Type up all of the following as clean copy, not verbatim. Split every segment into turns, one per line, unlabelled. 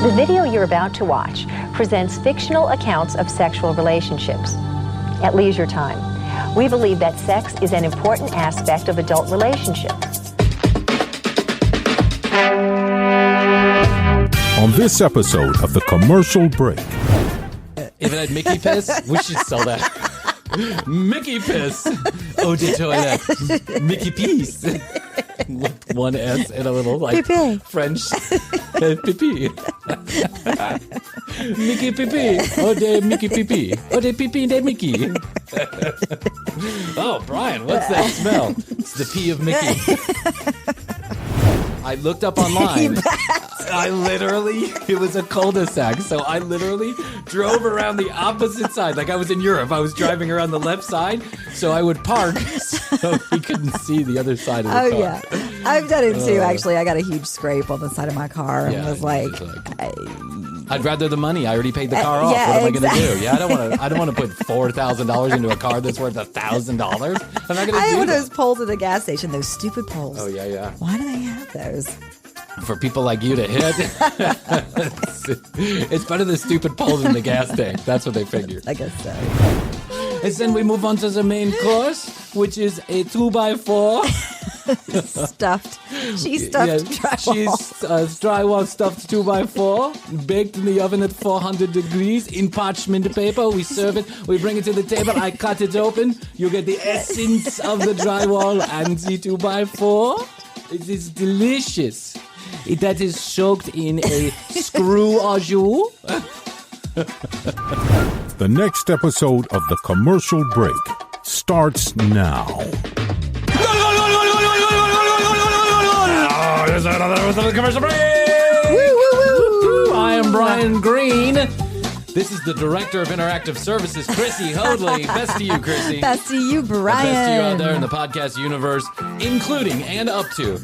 The video you're about to watch presents fictional accounts of sexual relationships. At leisure time, we believe that sex is an important aspect of adult relationships.
On this episode of The Commercial Break.
If it had Mickey piss, we should sell that. Mickey piss. Eau de toilette. Mickey peace. With one S and a little like
Pipi.
French pipi. Mickey pipi. Eau de Mickey pipi. Eau de pipi de Mickey. Oh, Brian, what's that smell? It's the pee of Mickey. I looked up online. It was a cul-de-sac, so I literally drove around the opposite side. Like I was in Europe. I was driving around the left side, so I would park so he couldn't see the other side of the car.
Oh, yeah. I've done it too, actually. I got a huge scrape on the side of my car and was like
I'd rather the money. I already paid the car off.
Yeah,
what am
exactly.
I going to do? Yeah, I don't want to put $4,000 into a car that's worth $1,000. I'm not going to do
I have one of
that.
those poles at the gas station, those stupid poles.
Oh, yeah.
Why do they have those?
For people like you to hit. It's better than stupid poles in the gas tank. That's what they figured.
I guess so.
And then we move on to the main course, which is a 2x4.
Stuffed. She's stuffed drywall.
She's drywall stuffed 2x4, baked in the oven at 400 degrees in parchment paper. We serve it. We bring it to the table. I cut it open. You get the essence of the drywall and the 2x4. It is delicious. That is soaked in a screw au jus.
The next episode of The Commercial Break starts now.
Oh, there's another episode of The Commercial Break. I am Brian Green. This is the Director of Interactive Services, Krissy Hoadley. Best to you, Krissy.
Best to you, Brian.
The best to you out there in the podcast universe, including and up to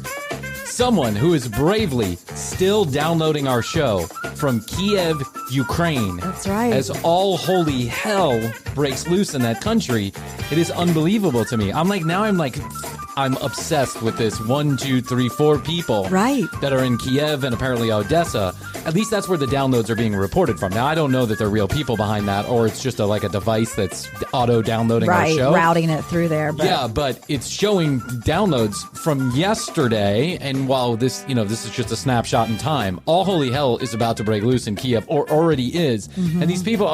someone who is bravely still downloading our show from Kiev, Ukraine.
That's right.
As all holy hell breaks loose in that country, it is unbelievable to me. I'm obsessed with this 1, 2, 3, 4 people that are in Kiev and apparently Odessa. At least that's where the downloads are being reported from. Now, I don't know that they're real people behind that, or it's just a device that's auto-downloading our show.
Routing it through there. But.
Yeah, but it's showing downloads from yesterday, and while this is just a snapshot in time, all holy hell is about to break loose in Kiev, or already is. Mm-hmm. And these people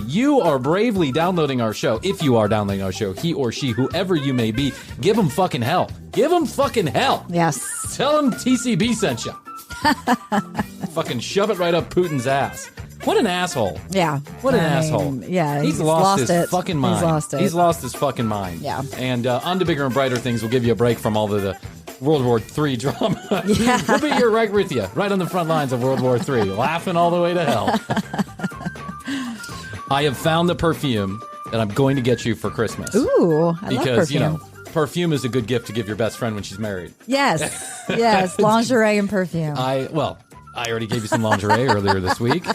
you are bravely downloading our show. If you are downloading our show, he or she, whoever you may be, give them fucking hell. Give them fucking hell.
Yes.
Tell them TCB sent you. Fucking shove it right up Putin's ass. What an asshole.
Yeah.
What an asshole.
Yeah.
He's lost his fucking mind.
He's lost it.
He's lost his fucking mind.
Yeah.
And on to bigger and brighter things. We'll give you a break from all the World War III drama.
Yeah.
We'll be here right with you, right on the front lines of World War III, laughing all the way to hell. I have found the perfume that I'm going to get you for Christmas.
Ooh, I love perfume.
Perfume is a good gift to give your best friend when she's married.
Yes. Yes. Lingerie and perfume.
I already gave you some lingerie earlier this week.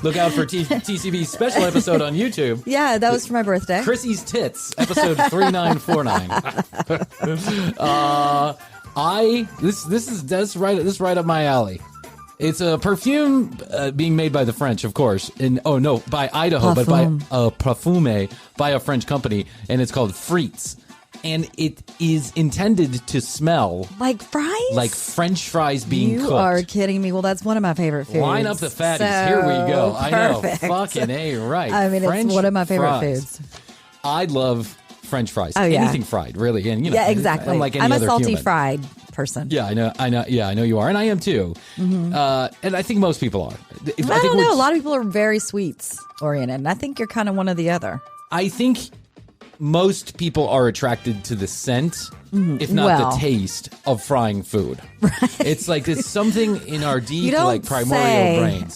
Look out for TCB's special episode on YouTube.
Yeah, that was for my birthday.
Krissy's Tits, episode 3949. This is right up my alley. It's a perfume being made by the French, of course. By Idaho,
Parfum.
but by a perfume by a French company, and it's called Frites. And it is intended to smell
like fries?
like French fries being cooked.
You are kidding me. Well, that's one of my favorite foods.
Line up the fatties. Here we go.
Perfect.
I know. Fucking A, right.
I mean,
French
it's one of my favorite
fries.
foods.
I love French fries.
Oh, yeah.
Anything fried, really. And
Yeah, exactly.
Unlike any
I'm a
other
salty
human.
fried person.
Yeah, I know. Yeah, I know you are, and I am too. Mm-hmm. And I think most people are.
I don't know. A lot of people are very sweets oriented, and I think you're kind of one or the other.
I think most people are attracted to the scent, if not the taste of frying food. Right. It's like there's something in our deep, primordial brains.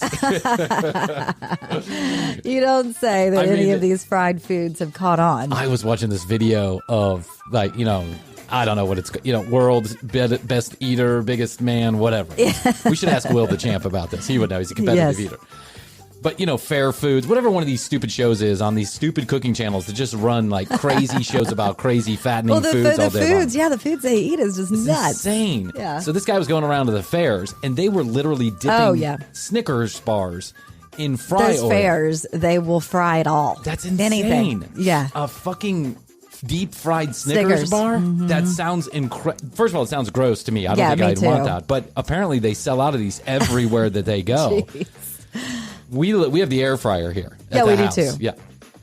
You don't say that any of these fried foods have caught on.
I was watching this video of I don't know what it's, world's best eater, biggest man, whatever. We should ask Will the Champ about this. He would know. He's a competitive eater. But, Fair Foods, whatever one of these stupid shows is on these stupid cooking channels that just run like crazy shows about crazy fattening foods all day long.
Yeah, the foods they eat is just nuts.
Insane.
Yeah.
So this guy was going around to the fairs, and they were literally dipping Snickers bars in fry oil.
Those fairs, they will fry it all.
That's insane.
Anything. Yeah.
A fucking deep fried Snickers bar? Mm-hmm. That sounds incredible. First of all, it sounds gross to me. I don't think I'd want that. But apparently they sell out of these everywhere that they go. We have the air fryer here at the house.
We do too.
Yeah.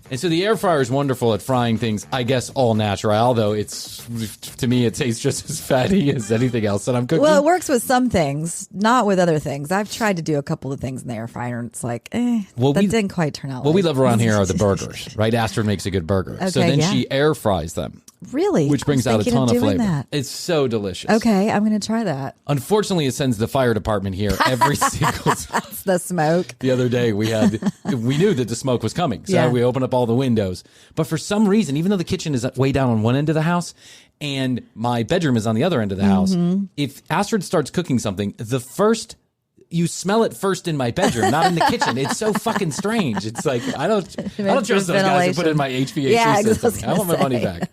And so the air fryer is wonderful at frying things, I guess, all natural, although to me, it tastes just as fatty as anything else that I'm cooking.
Well, it works with some things, not with other things. I've tried to do a couple of things in the air fryer, and it's like, that didn't quite turn out.
What we love around here are the burgers, right? Astrid makes a good burger.
Okay,
so then she air fries them.
Really?
Which brings out a ton of flavor.
That.
It's so delicious.
Okay, I'm going to try that.
Unfortunately, it sends the fire department here every single time.
That's the smoke.
The other day, we knew that the smoke was coming. So we opened up all the windows. But for some reason, even though the kitchen is way down on one end of the house and my bedroom is on the other end of the house, if Astrid starts cooking something, you smell it first in my bedroom, not in the kitchen. It's so fucking strange. It's like, I don't trust those guys who put in my HVAC system. I want my money back.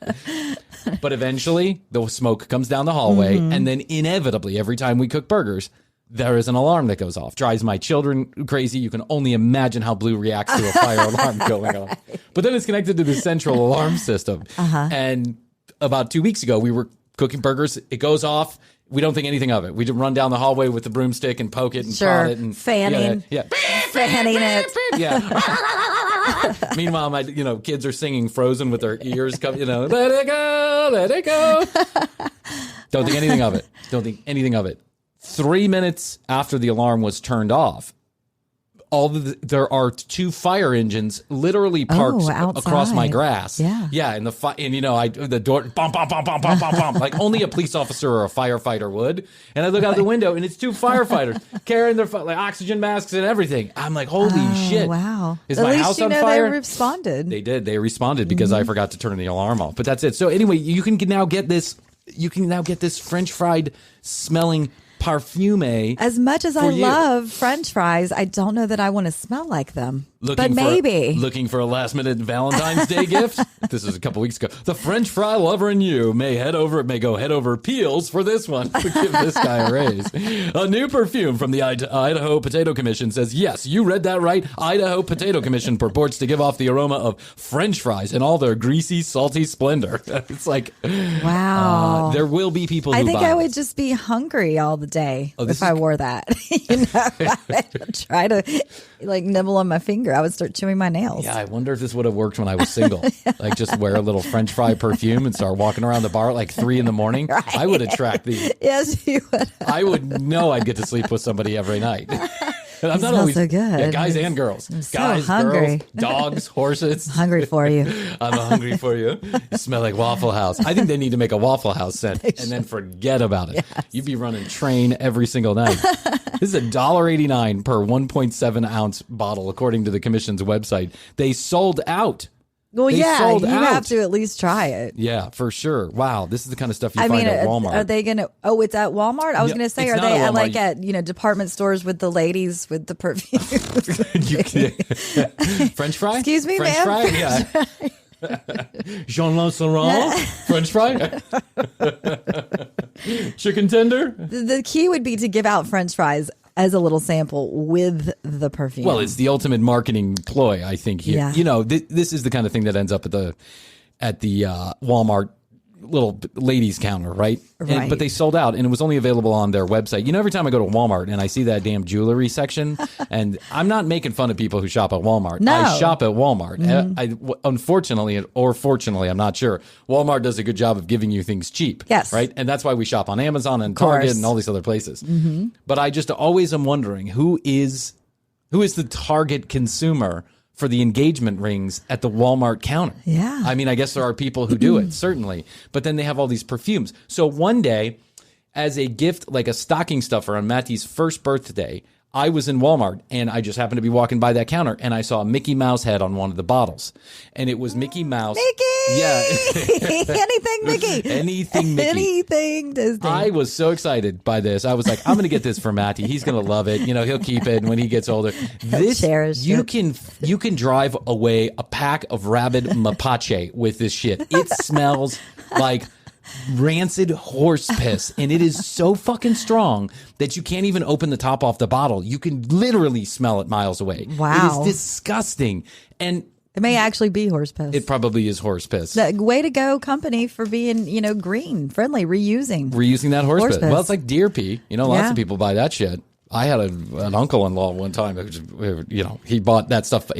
But eventually, the smoke comes down the hallway, and then inevitably, every time we cook burgers, there is an alarm that goes off. Drives my children crazy. You can only imagine how Blue reacts to a fire alarm going on. But then it's connected to the central alarm system. And about 2 weeks ago, we were cooking burgers. It goes off. We don't think anything of it. We just run down the hallway with the broomstick and poke it and prod it and
fanning, fanning it.
Yeah. Meanwhile, my kids are singing Frozen with their ears let it go, let it go. Don't think anything of it. Don't think anything of it. 3 minutes after the alarm was turned off, there are two fire engines literally parked across my grass. Yeah, and the door, bum, bum, bum, bum, bum, bum, bum, like only a police officer or a firefighter would. And I look out the window, and it's two firefighters carrying their oxygen masks and everything. I'm like, holy shit!
Wow,
is my house on fire?
They responded.
They did. They responded because I forgot to turn the alarm off. But that's it. So anyway, you can now get this. You can now get this French fried smelling perfume. As
much as I love French fries, I don't know that I want to smell like them. Looking for a last minute Valentine's Day gift. This is a couple weeks ago. The French fry lover in you may head over Peels for this one to give this guy a raise. A new perfume from the Idaho Potato Commission says, yes, you read that right. Idaho Potato Commission purports to give off the aroma of French fries in all their greasy, salty splendor. It's like, wow.
There will be people who
I think
buy
I would
this.
just be hungry all the day if I wore that. I would try to nibble on my finger. I would start chewing my nails.
Yeah, I wonder if this would have worked when I was single. Like just wear a little French fry perfume and start walking around the bar at like 3 a.m. Right. I would attract the.
Yes, you would.
I would know I'd get to sleep with somebody every night. And I'm not
always so good.
Yeah, guys and girls.
I'm
guys,
so hungry.
Girls, dogs, horses.
I'm hungry for you.
I'm hungry for you. You smell like Waffle House. I think they need to make a Waffle House scent and then forget about it. Yes. You'd be running train every single night. This is $1.89 per 1.7 ounce bottle, according to the Commission's website. They sold out.
Well, you have to at least try it.
Yeah, for sure. Wow, this is the kind of stuff you find at Walmart.
Are they going to? Oh, it's at Walmart. I was going to say, are they at department stores with the ladies with the perfume?
French fry?
Excuse me,
French
ma'am.
Fry? Yeah. Jean-Luc Laurent? French fry? Chicken tender?
The key would be to give out French fries as a little sample with the perfume.
Well, it's the ultimate marketing ploy, I think. Here,
yeah.
This is the kind of thing that ends up at the Walmart little ladies counter, right?
Right.
But they sold out, and it was only available on their website. Every time I go to Walmart and I see that damn jewelry section, and I'm not making fun of people who shop at Walmart.
No.
I shop at Walmart. Mm-hmm. Unfortunately, or fortunately, I'm not sure, Walmart does a good job of giving you things cheap.
Yes.
Right? And that's why we shop on Amazon and Target and all these other places.
Mm-hmm.
But I just always am wondering, who is the target consumer for the engagement rings at the Walmart counter?
Yeah.
I mean, I guess there are people who do it, certainly. But then they have all these perfumes. So one day, as a gift, like a stocking stuffer on Matthew's first birthday, I was in Walmart and I just happened to be walking by that counter and I saw a Mickey Mouse head on one of the bottles. And it was Mickey Mouse.
Mickey!
Yeah.
Anything Mickey.
Anything Mickey.
Anything Disney.
I was so excited by this. I was like, I'm going to get this for Matty. He's going to love it. He'll keep it when he gets older. You can drive away a pack of rabid mapache with this shit. It smells like rancid horse piss, and it is so fucking strong that you can't even open the top off the bottle. You can literally smell it miles away.
Wow.
It is disgusting. And
it may actually be horse piss.
It probably is horse piss.
Way to go, company, for being, green, friendly, reusing
that horse piss. Well, it's like deer pee. Lots of people buy that shit. I had an uncle-in-law one time. He bought that stuff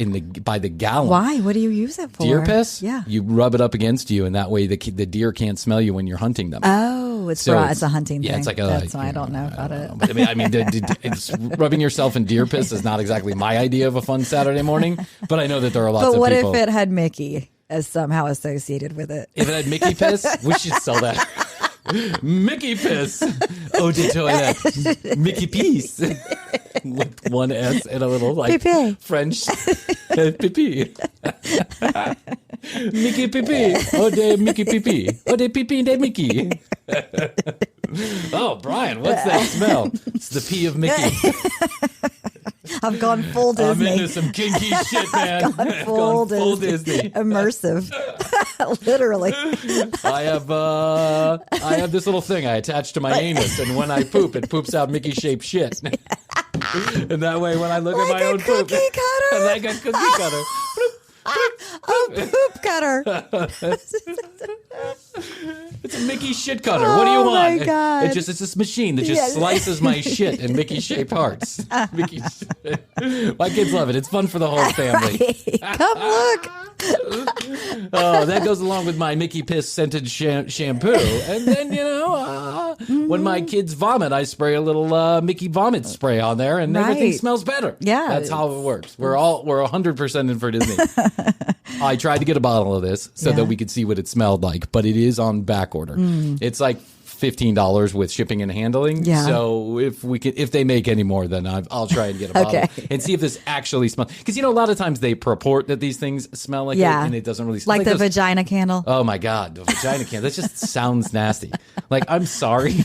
by the gallon.
Why? What do you use it for?
Deer piss?
Yeah.
You rub it up against you, and that way the deer can't smell you when you're hunting them.
Oh, it's a hunting thing.
Yeah, it's like
that's why I don't know about it.
But it's rubbing yourself in deer piss is not exactly my idea of a fun Saturday morning. But I know that there are lots of people.
But what if it had Mickey as somehow associated with it?
If it had Mickey piss, we should sell that. Mickey piss. Oh, de toilet. Mickey piece. With one S and a little
Pipi.
French pipi. Mickey pipi. Oh, de Mickey pipi. Oh, de pipi de Mickey. Oh, Brian, what's that smell? It's the pee of Mickey.
I've gone full Disney.
I'm into some kinky shit, man.
I've gone full Disney. Immersive. Literally.
I have this little thing I attach to my anus, and when I poop, it poops out Mickey-shaped shit. And that way, when I look at my own poop,
cutter.
like a cookie cutter.
A poop cutter.
It's a Mickey shit cutter. What do you want?
Oh my God.
It's this machine that just slices my shit in Mickey shaped hearts. My kids love it. It's fun for the whole family.
Come look.
Oh, that goes along with my Mickey piss scented shampoo. And then, when my kids vomit, I spray a little Mickey vomit spray on there, and everything smells better.
Yeah.
That's how it works. We're 100% in for Disney. I tried to get a bottle of this so that we could see what it smelled like, but it is on back order. It's like $15 with shipping and handling.
Yeah.
So if they make any more, then I'll try and get a bottle and see if this actually smells. Because a lot of times they purport that these things smell like it, and it doesn't really smell
like the vagina candle.
Oh my God, the vagina candle. That just sounds nasty. Like, I'm sorry.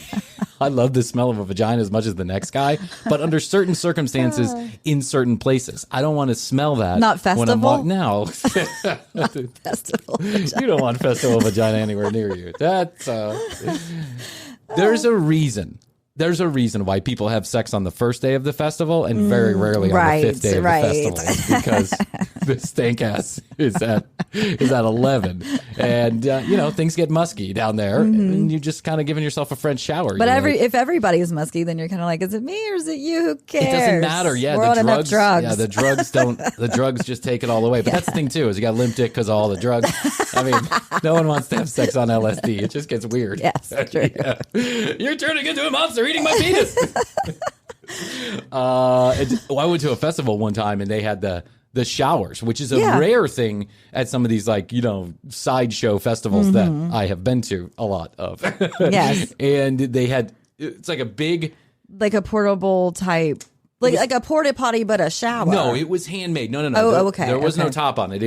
I love the smell of a vagina as much as the next guy, but under certain circumstances, in certain places, I don't want to smell that.
Not festival?
No.
Festival vagina.
You don't want festival vagina anywhere near you. That's there's a reason. There's a reason why people have sex on the first day of the festival and very rarely on the fifth day of the festival. It's because the stank ass is at 11. And, things get musky down there. And you're just kind of giving yourself a French shower.
But if everybody is musky, then you're kind of like, is it me or is it you? Who cares?
It doesn't matter. Yeah,
We're on enough drugs.
Yeah, the drugs just take it all away. But that's the thing, too, is you got limp dick because of all the drugs. I mean, no one wants to have sex on LSD. It just gets weird.
Yes, true.
Yeah. You're turning into a monster eating my penis. I went to a festival one time and they had the showers, which is a rare thing at some of these sideshow festivals that I have been to a lot of.
Yes.
And it's like a big,
like a portable type. Like a porta potty, but a shower.
No, it was handmade. No.
Oh, okay.
There was no top on it.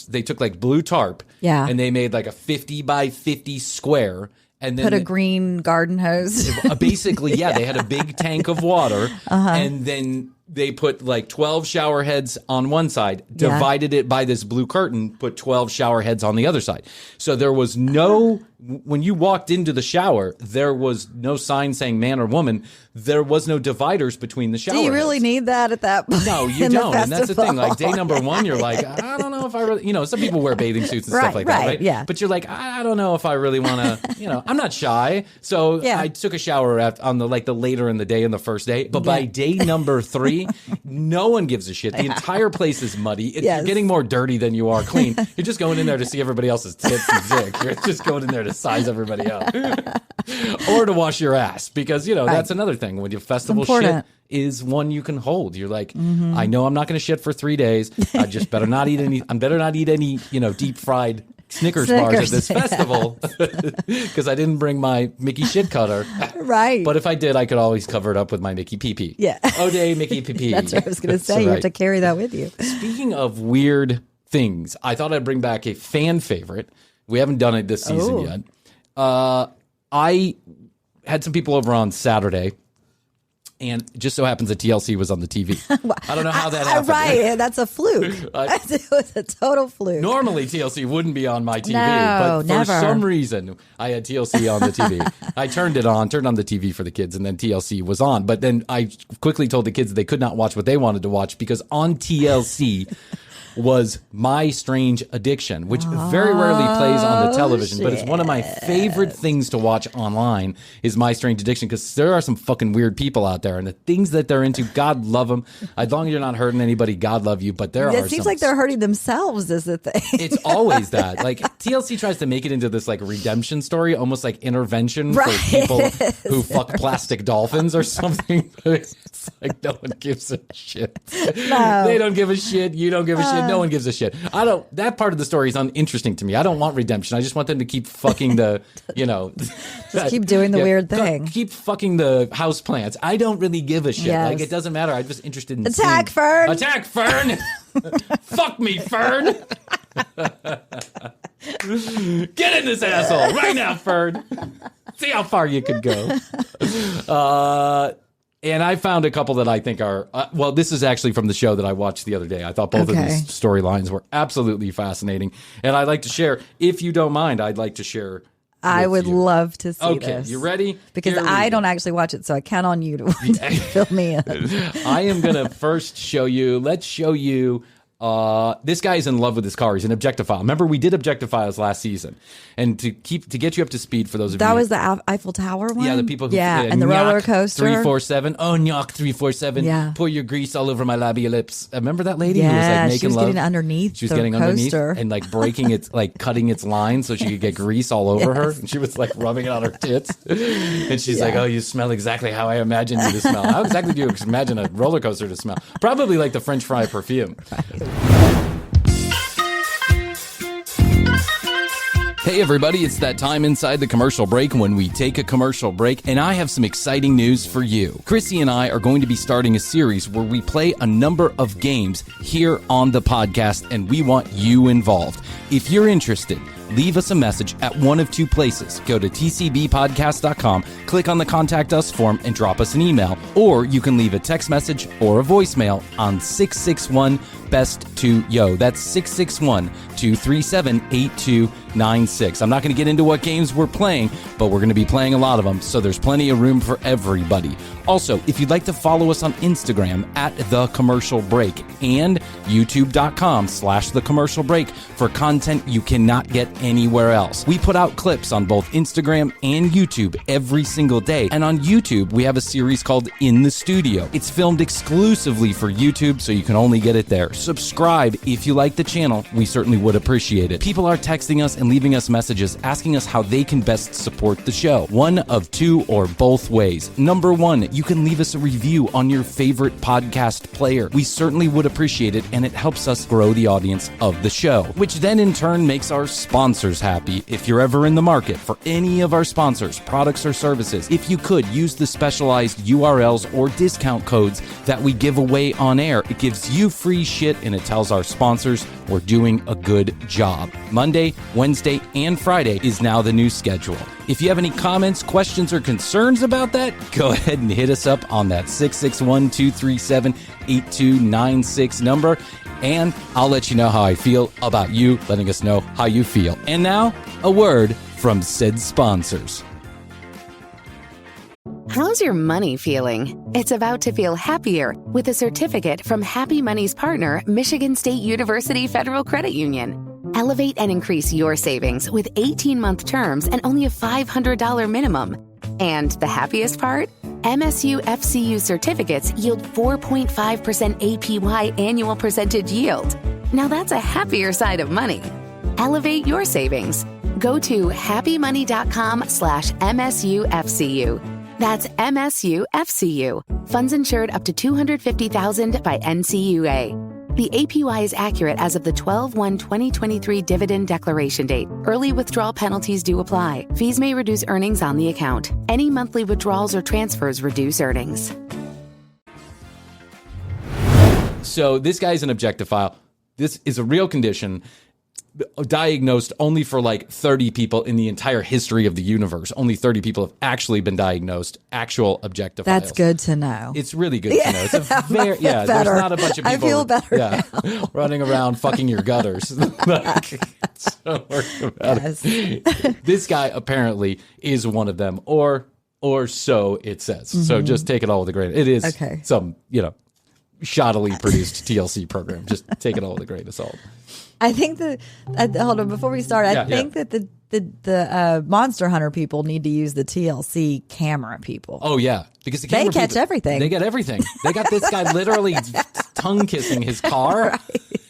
They took blue tarp.
Yeah.
And they made a 50 by 50 square. And then
put a green garden hose.
Basically, they had a big tank of water, and then they put 12 shower heads on one side, divided it by this blue curtain, put 12 shower heads on the other side. So there was when you walked into the shower, there was no sign saying man or woman. There was no dividers between the shower heads.
Do you really need that at that point?
No, you don't. And that's the thing. Day number one, you're like, I don't know if I really, some people wear bathing suits and stuff like that, right?
Yeah.
But you're like, I don't know if I really want to, I'm not shy. So I took a shower on the later in the day in the first day. But by day number 3, no one gives a shit. The entire place is muddy. You're getting more dirty than you are clean. You're just going in there to see everybody else's tits and dick. You're just going in there to size everybody up. Or to wash your ass. Because, that's another thing. When your festival shit is one you can hold. You're like, I know I'm not going to shit for 3 days. I just better not eat any. I better not eat any, deep fried Snickers bars at this festival because I didn't bring my Mickey shit cutter.
Right.
But if I did, I could always cover it up with my Mickey pee-pee.
Yeah.
Oh, day Mickey pee-pee.
That's what I was going to say. You have to carry that with you.
Speaking of weird things, I thought I'd bring back a fan favorite. We haven't done it this season yet. I had some people over on Saturday. And it just so happens that TLC was on the TV. I don't know how that happened.
Right, that's a fluke. It was a total fluke.
Normally, TLC wouldn't be on my TV.
No,
but for some reason, I had TLC on the TV. I turned on the TV for the kids, and then TLC was on. But then I quickly told the kids they could not watch what they wanted to watch because on TLC was My Strange Addiction, which very rarely plays on the television, but it's one of my favorite things to watch online is My Strange Addiction because there are some fucking weird people out there and the things that they're into, God love them. As long as you're not hurting anybody, God love you, but there are
It seems like they're hurting themselves is the thing.
It's always that. Like TLC tries to make it into this like redemption story, almost like intervention for people who fuck plastic dolphins or something. It's like no one gives a shit. No. They don't give a shit. You don't give a shit. No one gives a shit. That part of the story is uninteresting to me. I don't want redemption. I just want them to keep fucking the,
just keep doing the weird thing.
Keep fucking the house plants. I don't really give a shit. Yes. Like it doesn't matter. I'm just interested in
Attack Fern.
Attack Fern. Fuck me, Fern. Get in this asshole right now, Fern. See how far you could go. And I found a couple that I think are, this is actually from the show that I watched the other day. I thought both of these storylines were absolutely fascinating. And I'd like to share, if you don't mind, I'd like to share.
I would love to see this.
Okay, you ready?
Because I don't actually watch it, so I count on you to fill me in.
I am going to first show you, let's show you. This guy is in love with his car. He's an objectophile. Remember, we did objectophiles last season. And to get you up to speed for those of you.
That was the Eiffel Tower one?
Yeah, the people who.
And the roller coaster.
347. Oh, knock 347. Yeah. Pour your grease all over my labia lips. Remember that lady who was like making
she was
love?
Getting underneath.
She was getting underneath and like breaking its, like cutting its lines so she could get grease all over her. And she was like rubbing it on her tits. And she's like, oh, you smell exactly how I imagined you to smell. How exactly do you imagine a roller coaster to smell? Probably like the French fry perfume. Right. Hey everybody, it's that time inside the commercial break when we take a commercial break, and I have some exciting news for you. Krissy and I are going to be starting a series where we play a number of games here on the podcast, and we want you involved. If you're interested, leave us a message at one of two places. Go to tcbpodcast.com, click on the Contact Us form, and drop us an email. Or you can leave a text message or a voicemail on 661-BEST-2-YO. That's 661-237-8296. I'm not going to get into what games we're playing, but we're going to be playing a lot of them, so there's plenty of room for everybody. Also, if you'd like to follow us on Instagram at The Commercial Break and youtube.com/The Commercial Break for content you cannot get anywhere else. We put out clips on both Instagram and YouTube every single day. And on YouTube, we have a series called In the Studio. It's filmed exclusively for YouTube, so you can only get it there. Subscribe if you like the channel. We certainly would appreciate it. People are texting us and leaving us messages asking us how they can best support the show. One of two or both ways. Number one, you can leave us a review on your favorite podcast player. We certainly would appreciate it, and it helps us grow the audience of the show, which then in turn makes our sponsors happy. If you're ever in the market for any of our sponsors, products or services, if you could use the specialized URLs or discount codes that we give away on air, it gives you free shit and it tells our sponsors we're doing a good job. Monday, Wednesday, and Friday is now the new schedule. If you have any comments, questions, or concerns about that, go ahead and hit us up on that 661-237-8296 number. And I'll let you know how I feel about you letting us know how you feel. And now, a word from said sponsors.
How's your money feeling? It's about to feel happier with a certificate from Happy Money's partner, Michigan State University Federal Credit Union. Elevate and increase your savings with 18-month terms and only a $500 minimum. And the happiest part? MSU FCU certificates yield 4.5% APY annual percentage yield. Now that's a happier side of money. Elevate your savings. Go to happymmoney.com/MSUFCU. That's MSUFCU. Funds insured up to $250,000 by NCUA. The APY is accurate as of the 12/1/2023 dividend declaration date. Early withdrawal penalties do apply. Fees may reduce earnings on the account. Any monthly withdrawals or transfers reduce earnings.
So this guy's an objectophile. This is a real condition diagnosed only for like 30 people in the entire history of the universe. Only 30 people have actually been diagnosed actual objectophiles.
That's good to know.
It's really good to know. It's a very, there's not a bunch of people.
I feel better now.
Running around fucking your gutters. So this guy apparently is one of them, or so it says. Mm-hmm. So just take it all with a grain. It is some, shoddily produced TLC program. Just take it all with a grain of salt.
I think that hold on before we start. I think that the Monster Hunter people need to use the TLC camera people.
Oh yeah, because the camera
they catch
people,
everything.
They get everything. They got this guy literally tongue kissing his car.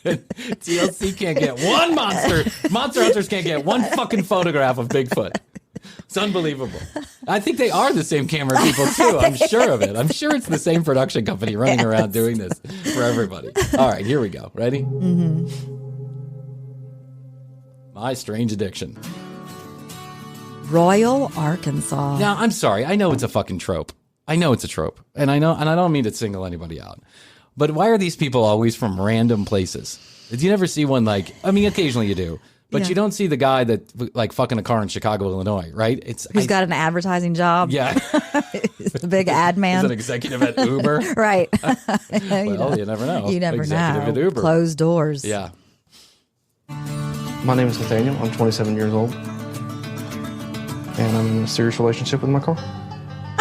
Right. TLC can't get one monster. Monster Hunters can't get one fucking photograph of Bigfoot. It's unbelievable. I think they are the same camera people too. I'm sure of it. I'm sure it's the same production company running around doing this for everybody. All right, here we go. Ready? Mm-hmm. My strange addiction.
Royal, Arkansas.
Now, I'm sorry. I know it's a fucking trope. I know it's a trope. And I don't mean to single anybody out. But why are these people always from random places? Did you never see one occasionally you do. But you don't see the guy that like fucking a car in Chicago, Illinois, right?
Who's got an advertising job.
Yeah.
He's the big ad man.
He's an executive at Uber.
Right.
Well, you never know.
You never
executive
know.
At Uber.
Closed doors.
Yeah.
My name is Nathaniel. I'm 27 years old. And I'm in a serious relationship with my car.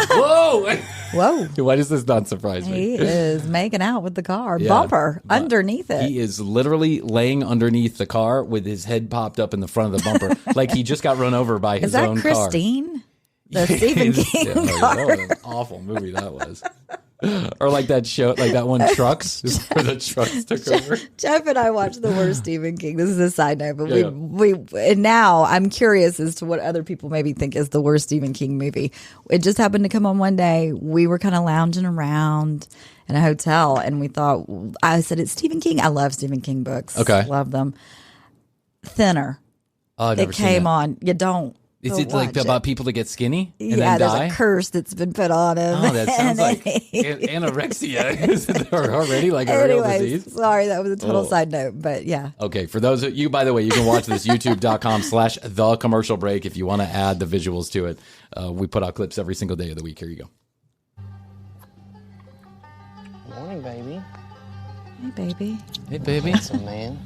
Whoa!
Whoa.
Why does this not surprise me?
He is making out with the car. Bumper underneath it.
He is literally laying underneath the car with his head popped up in the front of the bumper. Like he just got run over by his own car.
Is that Christine? The Stephen King car.
That was an awful movie that was. Or like that show, like that one, Trucks, where the trucks took over.
Jeff and I watched the worst Stephen King. This is a side note, but and now I'm curious as to what other people maybe think is the worst Stephen King movie. It just happened to come on one day. We were kind of lounging around in a hotel, and we thought, I said, it's Stephen King. I love Stephen King books.
Okay.
Love them. Thinner.
Oh, I've never
it
seen
came
that.
on. You don't.
Is it like about people that get skinny and
yeah,
then die?
There's a curse that's been put on him.
Oh, that sounds like anorexia. Is it already like a real disease?
Sorry, that was a total side note, but yeah.
Okay, for those of you, by the way, you can watch this youtube.com/thecommercialbreak if you want to add the visuals to it. We put out clips every single day of the week. Here you go.
Morning, baby.
Hey, baby.
Hey, baby.
Handsome man.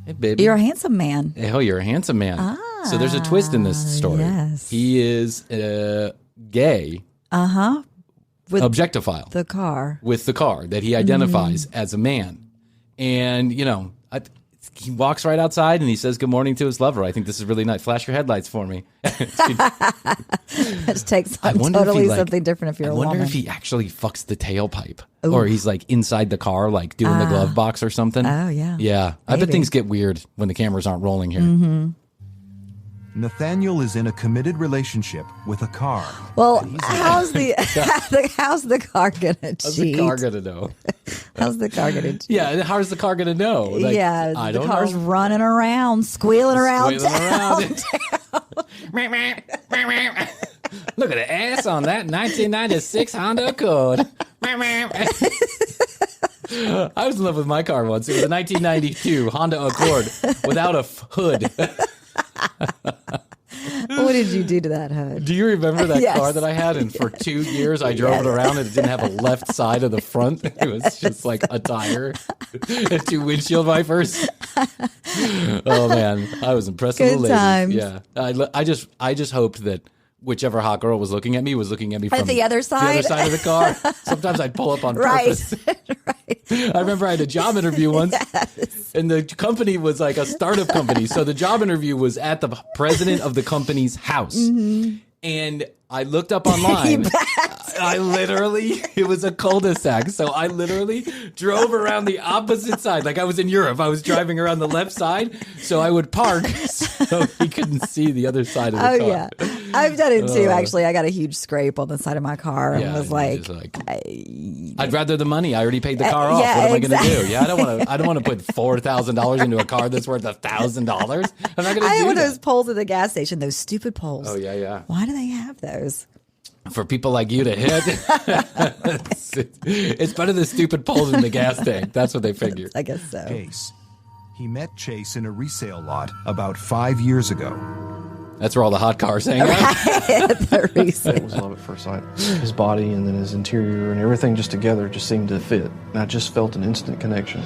Hey, baby.
You're a handsome man.
Oh, you're a handsome man. So there's a twist in this story.
Yes.
He is gay.
With
objectophile.
The car.
With the car that he identifies as a man. And, he walks right outside and he says good morning to his lover. I think this is really nice. Flash your headlights for me.
It takes totally something different if you're a woman.
I wonder if he actually fucks the tailpipe. Ooh. Or he's like inside the car, like doing the glove box or something.
Oh, yeah.
Yeah. Maybe. I bet things get weird when the cameras aren't rolling here.
Mm-hmm.
Nathaniel is in a committed relationship with a car.
Well, how's the car gonna cheat?
How's the car gonna know?
How's the car gonna cheat?
Yeah, how's the car gonna know? Like,
yeah, the car's running around, squealing around town.
Look at the ass on that 1996 Honda Accord. I was in love with my car once. It was a 1992 Honda Accord without a hood.
What did you do to that hood?
Do you remember that car that I had? And for 2 years, I drove it around and it didn't have a left side of the front. It was just like a tire and 2 windshield wipers. Oh, man. I was impressed with the ladies.
Times.
Yeah. I just hoped that whichever hot girl was looking at me from
the other side
of the car. Sometimes I'd pull up on purpose.
Right.
I remember I had a job interview once, and the company was like a startup company. So the job interview was at the president of the company's house. Mm-hmm. And I looked up online. I literally, it was a cul-de-sac. So I literally drove around the opposite side. Like I was in Europe. I was driving around the left side. So I would park so he couldn't see the other side of the car.
Oh, yeah. I've done it too, actually. I got a huge scrape on the side of my car and was like
I'd rather the money. I already paid the car off.
Yeah,
what am I going to do? Yeah, I don't want to put $4,000 into a car that's worth $1,000. I'm not going to do that.
I have one of those poles at the gas station, those stupid poles.
Oh, yeah.
Why do they have those?
For people like you to hit. It's better than stupid poles in the gas tank. That's what they figured.
I guess so.
Chase. He met Chase in a resale lot about 5 years ago.
That's where all the hot cars hang out.
It was love at first sight. His body and then his interior and everything just together just seemed to fit. And I just felt an instant connection.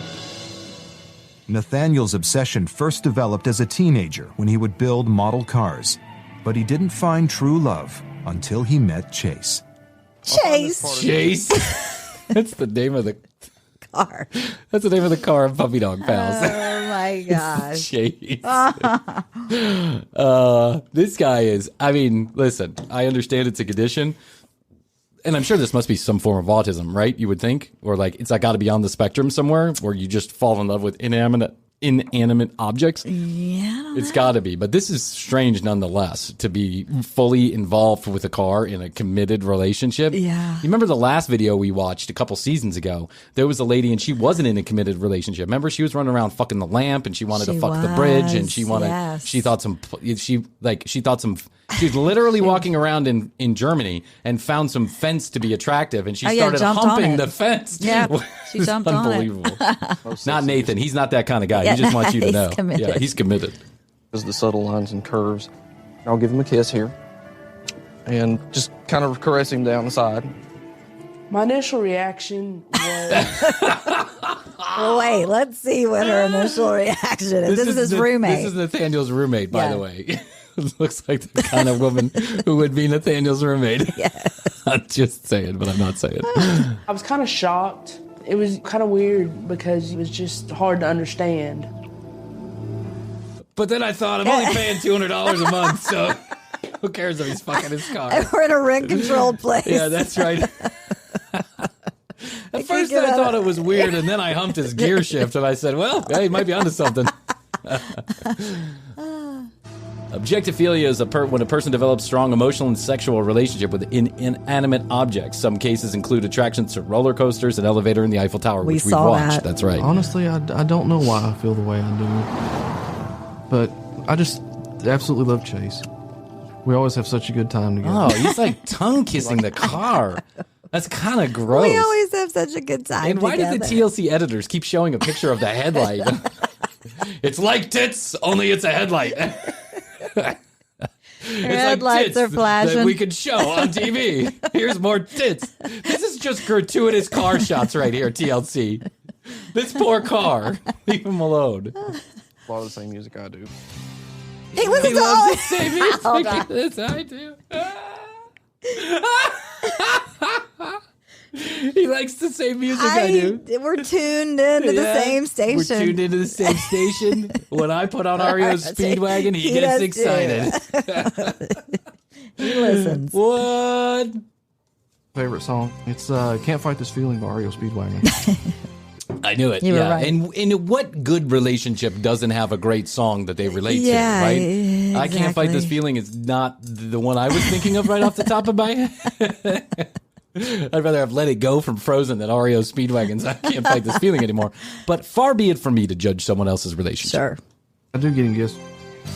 Nathaniel's obsession first developed as a teenager when he would build model cars. But he didn't find true love until he met Chase.
Chase. That's the name of the
car.
That's the name of the car of Puppy Dog Pals.
Oh my gosh.
Chase. This guy is, I mean, listen, I understand it's a condition. And I'm sure this must be some form of autism, right? You would think? Or like, it's like got to be on the spectrum somewhere where you just fall in love with inanimate objects.
Yeah.
It's got to be. But this is strange nonetheless to be fully involved with a car in a committed relationship.
Yeah.
You remember the last video we watched a couple seasons ago? There was a lady and she wasn't in a committed relationship. Remember, she was running around fucking the lamp and she wanted to fuck the bridge and she wanted, she thought some, she was literally walking around in Germany and found some fence to be attractive and she started humping the fence.
Yeah, she jumped on it.
Unbelievable. Not Nathan. He's not that kind of guy. He just wants you to know.
Committed.
Yeah, he's committed.
There's the subtle lines and curves. I'll give him a kiss here and just kind of caress him down the side.
My initial reaction was...
Wait, let's see what her initial reaction is. This is his roommate.
This is Nathaniel's roommate, by the way. Looks like the kind of woman who would be Nathaniel's roommate.
Yes.
I'm just saying, but I'm not saying.
I was kind of shocked. It was kind of weird because it was just hard to understand.
But then I thought, I'm only paying $200 a month, so who cares if he's fucking his car?
And we're in a rent-controlled place.
Yeah, that's right. At first I thought it was weird, and then I humped his gear shift, and I said, well, yeah, he might be onto something. Objectophilia is when a person develops strong emotional and sexual relationship with inanimate objects. Some cases include attractions to roller coasters, an elevator, and the Eiffel Tower, which we've watched. That's right.
Honestly, I don't know why I feel the way I do. But I just absolutely love Chase. We always have such a good time together.
Oh, he's like tongue kissing the car. That's kind of gross.
We always have such a good time
And why do the TLC editors keep showing a picture of the headlight? It's like tits, only it's a headlight.
Headlights are flashing.
That we could show on TV. Here's more tits. This is just gratuitous car shots right here, TLC. This poor car. Leave him alone.
A lot of the same music I do.
He loves
the same music as I do. He likes the same music I do.
We're tuned into the same station.
We're tuned into the same station. When I put on REO's Speedwagon, he gets excited.
He listens.
What?
Favorite song? It's Can't Fight This Feeling by REO Speedwagon.
I knew it.
You were right.
And what good relationship doesn't have a great song that they relate to, right?
Exactly.
I Can't Fight This Feeling is not the one I was thinking of right off the top of my head. I'd rather have Let It Go from Frozen than REO Speedwagon's I Can't Fight This Feeling anymore. But far be it from me to judge someone else's relationship.
Sure.
I do get gifts.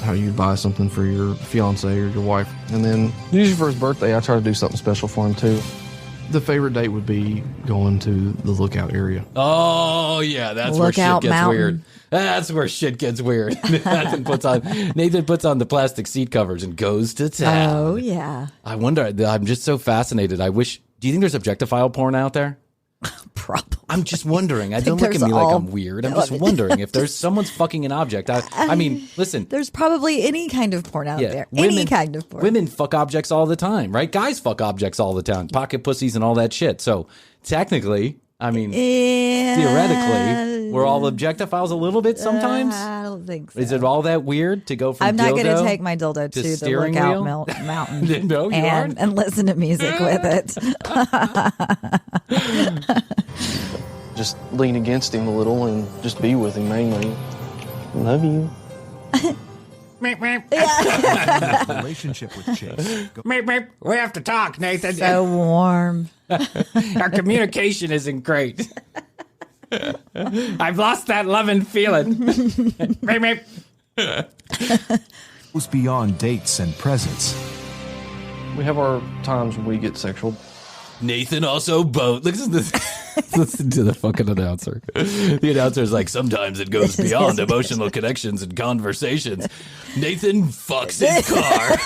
How you buy something for your fiance or your wife. And then usually for his birthday, I try to do something special for him too. The favorite date would be going to the Lookout area.
Oh, yeah, that's where shit gets weird. That's where shit gets weird. Nathan puts on the plastic seat covers and goes to town.
Oh, yeah.
I wonder, I'm just so fascinated. Do you think there's objectophile porn out there?
Probably.
I'm just wondering. Don't look at me like I'm weird. I'm just wondering if there's someone's fucking an object. I mean, listen.
There's probably any kind of porn out there. Any kind of porn.
Women fuck objects all the time, right? Guys fuck objects all the time. Pocket pussies and all that shit. So technically, I mean, theoretically, we're all objectophiles a little bit sometimes.
I don't think so.
Is it all that weird to go from
I'm not
going
to take my dildo to the Lookout Mountain
No, you aren't?
and listen to music with it.
Just lean against him a little and just be with him mainly. Love you.
Relationship with Chase.
We have to talk, Nathan.
So warm.
Our communication isn't great. I've lost that loving feeling.
Goes beyond dates and presents.
We have our times when we get sexual.
Nathan also boat. Listen to the fucking announcer. The announcer's like, sometimes it goes beyond emotional connections and conversations. Nathan fucks his car.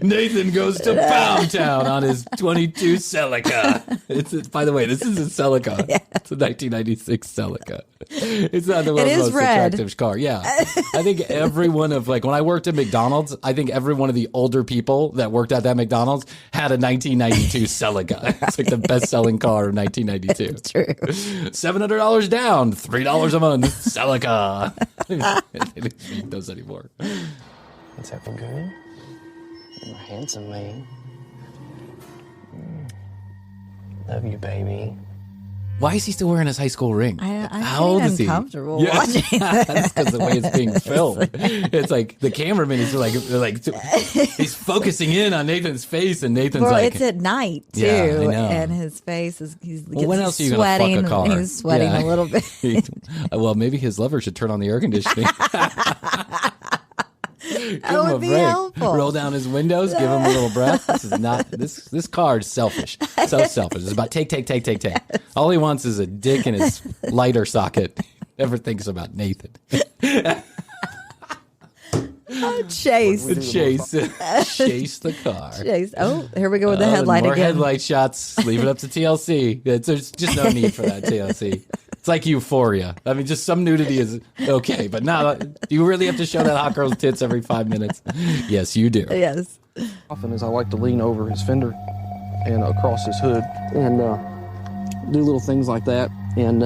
Nathan goes to Pound Town on his 22 Celica. By the way, this is a Celica. Yeah. It's a 1996 Celica. It's not the world's most attractive car. Yeah. I think every one of, like, when I worked at McDonald's, I think every one of the older people that worked at that McDonald's had a 1992 Celica. It's like the best-selling car of 1992.
It's true.
$700 down, $3 a month, Celica. They don't make those anymore.
What's happening, good? You're a handsome man. Love you, baby.
Why is he still wearing his high school ring?
How old is he? Uncomfortable watching
That's because the way it's being filmed. It's like the cameraman is like he's focusing in on Nathan's face, and Nathan's like,
it's at night too, and his face is
when else are you
sweating.
Gonna fuck a car?
He's sweating a little bit.
Well, maybe his lover should turn on the air conditioning.
That would be helpful.
Roll down his windows, give him a little breath. This is not this car is selfish. So selfish. It's about take. All he wants is a dick in his lighter socket. Never thinks about Nathan.
Chase
the car.
Chase. Oh, here we go with the headlight
more
again.
Headlight shots. Leave it up to TLC. There's just no need for that TLC. It's like Euphoria. I mean, just some nudity is okay, but now do you really have to show that hot girl's tits every 5 minutes? Yes, you do.
Yes.
Often as I like to lean over his fender and across his hood and do little things like that and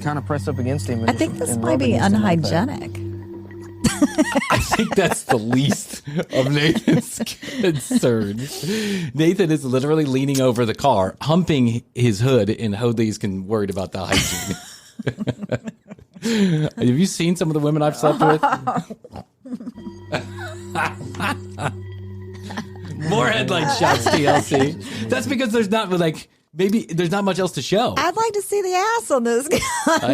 kind of press up against him.
I think this might be unhygienic.
I think that's the least of Nathan's concerns. Nathan is literally leaning over the car, humping his hood, and Hoadley's worried about the hygiene. Have you seen some of the women I've slept with? More headlight shots, TLC. That's because there's not maybe there's not much else to show.
I'd like to see the ass on this guy.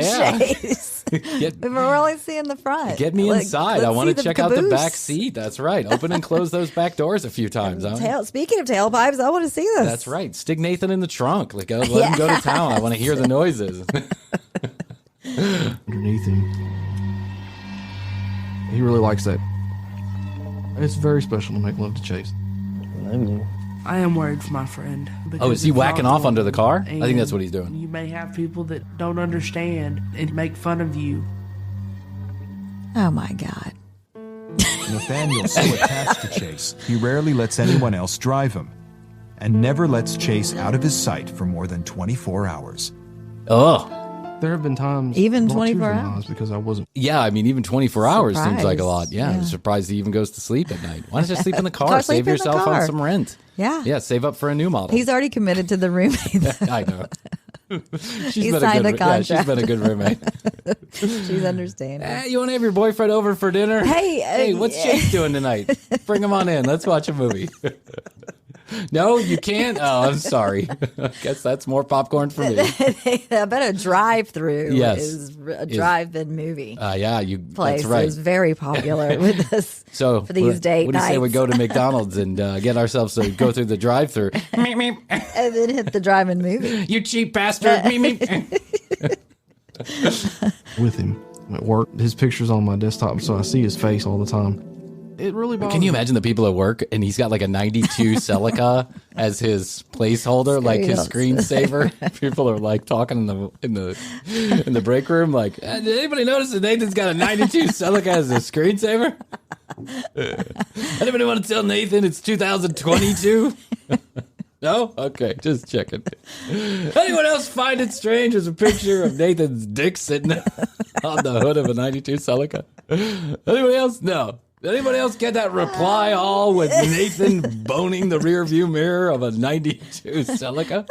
Chase. We're only seeing the front.
Get me inside. I want to check out the back seat. That's right. Open and close those back doors a few times.
Speaking of tailpipes, I want to see this.
That's right. Stick Nathan in the trunk. Let him go to town. I want to hear the noises.
Underneath him. He really likes that. It's very special to make love to Chase. I love you.
I am worried for my friend.
Oh, is he whacking off under the car? I think that's what he's doing.
You may have people that don't understand and make fun of you.
Oh, my God.
Nathaniel's so attached to Chase, he rarely lets anyone else drive him and never lets Chase out of his sight for more than 24 hours.
Oh.
There have been times...
Even 24 hours?
Because I wasn't...
Yeah, I mean, even 24 hours seems like a lot. Yeah, I'm surprised he even goes to sleep at night. Why don't you sleep in the car? Save yourself on some rent.
Yeah.
Yeah, save up for a new model.
He's already committed to the roommate.
I know.
He signed a contract.
Yeah, she's been a good roommate.
She's understanding.
You want to have your boyfriend over for dinner?
Hey,
what's Chase doing tonight? Bring him on in. Let's watch a movie. No, you can't? Oh, I'm sorry. I guess that's more popcorn for me.
I bet a drive-through is a drive-in movie.
Yeah,
place.
That's right.
It's very popular with this for these date
nights. What do you say we go to McDonald's and get ourselves to go through the drive-through?
And then hit the drive-in movie.
You cheap bastard.
With him at work. His picture's on my desktop, so I see his face all the time. It really bothers
Can you imagine the people at work and he's got like a 92 Celica as his placeholder, like his screensaver? People are like talking in the break room, like, did anybody notice that Nathan's got a 92 Celica as a screensaver? Anybody want to tell Nathan it's 2022? No? Okay, just checking. Anyone else find it strange? There's a picture of Nathan's dick sitting on the hood of a 92 Celica. Anybody else? No. Anybody else get that reply all with Nathan boning the rear view mirror of a 92 Celica?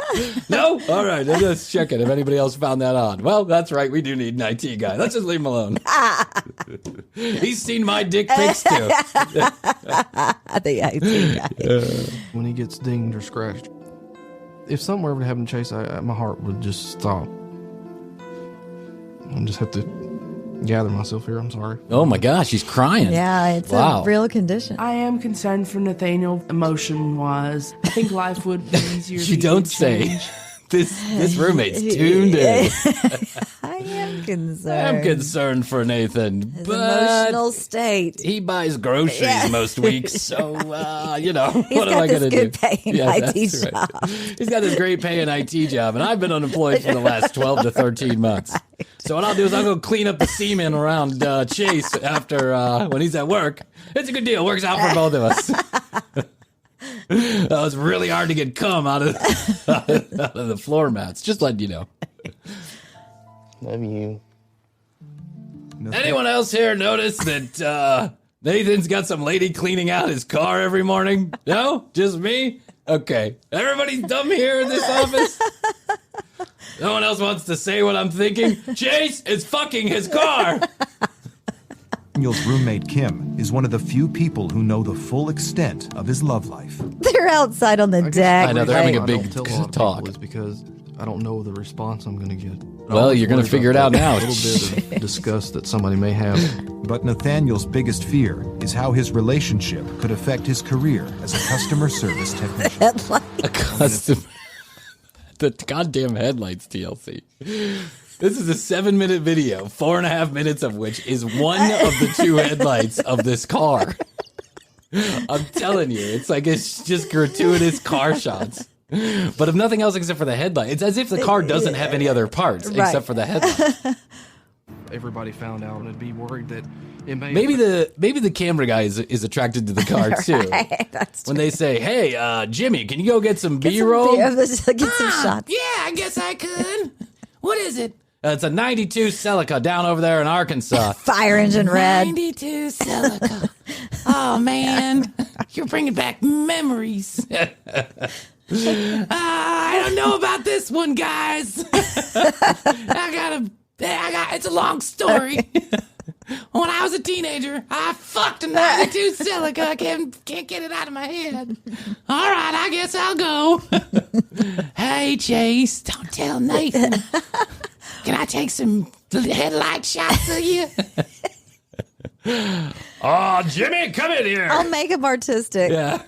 No? All right, I'm just checking if anybody else found that odd. Well, that's right, we do need an IT guy. Let's just leave him alone. He's seen my dick pics too.
The IT guy.
When he gets dinged or scratched. If something were ever to happen to Chase, my heart would just stop. I just have to gather myself here. I'm sorry.
Oh my gosh, he's crying.
Yeah, it's a real condition.
I am concerned for Nathaniel emotion-wise. I think life would be easier.
You don't say. This roommate's tuned in.
I am concerned.
I'm concerned for Nathan.
His emotional state.
He buys groceries most weeks, so, what am I going to do?
He's got this good paying IT job.
Right. He's got this great paying IT job, and I've been unemployed for the last 12 to 13 months. Right. So what I'll do is I'll go clean up the semen around Chase after when he's at work. It's a good deal. Works out for both of us. It's really hard to get cum out of the floor mats. Just letting you know.
Love you.
Anyone else here notice that Nathan's got some lady cleaning out his car every morning? No? Just me? Okay. Everybody's dumb here in this office? No one else wants to say what I'm thinking? Chase is fucking his car!
Daniel's roommate Kim is one of the few people who know the full extent of his love life.
They're outside on the deck.
I know, they're having a big talk.
Is because I don't know the response I'm going to get.
Well, you're going to figure it out now.
A little bit of disgust that somebody may have.
But Nathaniel's biggest fear is how his relationship could affect his career as a customer service technician.
The goddamn headlights, TLC. This is a 7-minute video, 4.5 minutes of which is one of the two headlights of this car. I'm telling you, it's just gratuitous car shots. But if nothing else except for the headlight, it's as if the car doesn't have any other parts except for the headlight.
Everybody found out and it'd be worried that it may
maybe the camera guy is attracted to the car too.
Right, that's
when they say, "Hey, Jimmy, can you go get some B-roll?
Get some shots."
Yeah, I guess I could. What is it? It's a 92 Celica down over there in Arkansas.
Fire engine red.
92 Celica. Oh, man. You're bringing back memories. I don't know about this one, guys. It's a long story. When I was a teenager, I fucked a 92 Celica. I can't get it out of my head. All right, I guess I'll go. Hey, Chase, don't tell Nathan. Can I take some headlight shots of you? Oh, Jimmy, come in here.
I'll make him artistic.
Yeah.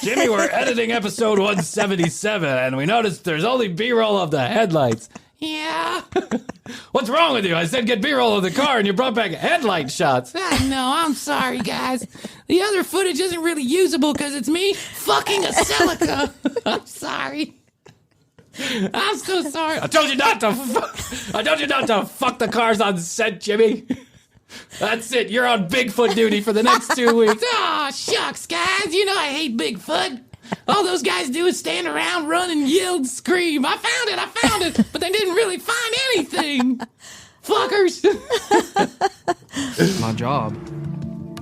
Jimmy, we're editing episode 177, and we noticed there's only B-roll of the headlights. Yeah. What's wrong with you? I said get B-roll of the car, and you brought back headlight shots. I know. I'm sorry, guys. The other footage isn't really usable because it's me fucking a Celica. I'm sorry. I'm so sorry. I told you not to fuck the cars on set, Jimmy. That's it. You're on Bigfoot duty for the next 2 weeks. Aw, shucks, guys. You know I hate Bigfoot. All those guys do is stand around, run, and yell and scream. I found it, but they didn't really find anything. Fuckers.
It's my job,